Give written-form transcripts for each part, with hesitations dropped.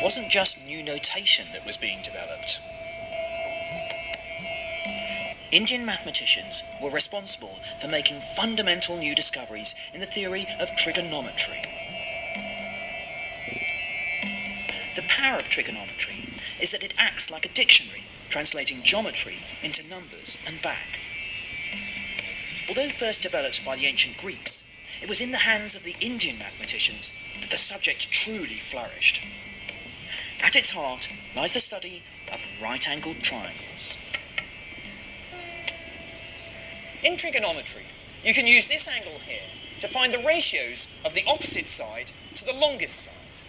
wasn't just new notation that was being developed. Indian mathematicians were responsible for making fundamental new discoveries in the theory of trigonometry. The power of trigonometry is that it acts like a dictionary, translating geometry into numbers and back. Although first developed by the ancient Greeks, it was in the hands of the Indian mathematicians that the subject truly flourished. At its heart lies the study of right-angled triangles. In trigonometry, you can use this angle here to find the ratios of the opposite side to the longest side.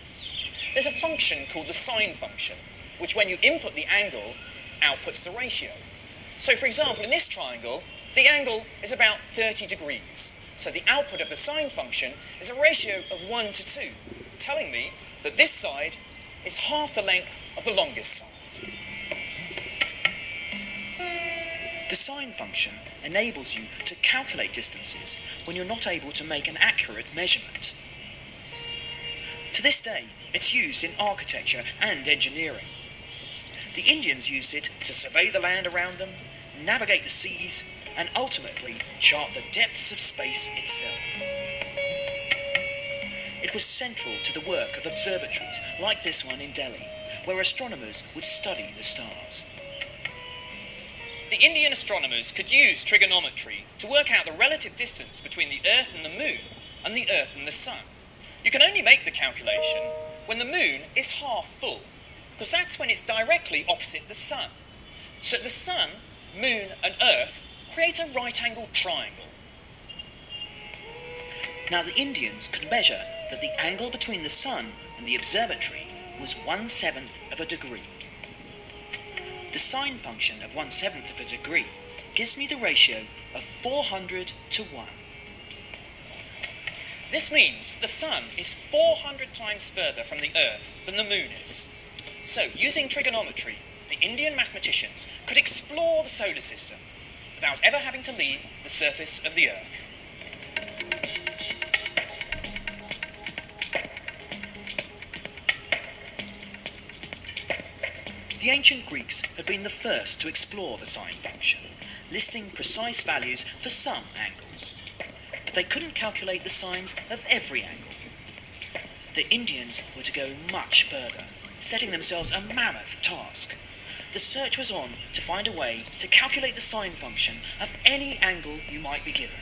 There's a function called the sine function, which when you input the angle, outputs the ratio. So for example, in this triangle, the angle is about 30 degrees. So the output of the sine function is a ratio of 1 to 2, telling me that this side is half the length of the longest side. The sine function enables you to calculate distances when you're not able to make an accurate measurement. To this day, it's used in architecture and engineering. The Indians used it to survey the land around them, navigate the seas, and ultimately chart the depths of space itself. It was central to the work of observatories like this one in Delhi, where astronomers would study the stars. The Indian astronomers could use trigonometry to work out the relative distance between the Earth and the Moon, and the Earth and the Sun. You can only make the calculation when the Moon is half full, because that's when it's directly opposite the Sun. So the Sun, Moon and Earth create a right-angled triangle. Now the Indians could measure that the angle between the Sun and the observatory was 1/7 of a degree. The sine function of 1/7 of a degree gives me the ratio of 400 to 1. This means the Sun is 400 times further from the Earth than the Moon is. So, using trigonometry, the Indian mathematicians could explore the solar system without ever having to leave the surface of the Earth. The ancient Greeks had been the first to explore the sine function, listing precise values for some angles. But they couldn't calculate the sines of every angle. The Indians were to go much further, setting themselves a mammoth task. The search was on to find a way to calculate the sine function of any angle you might be given.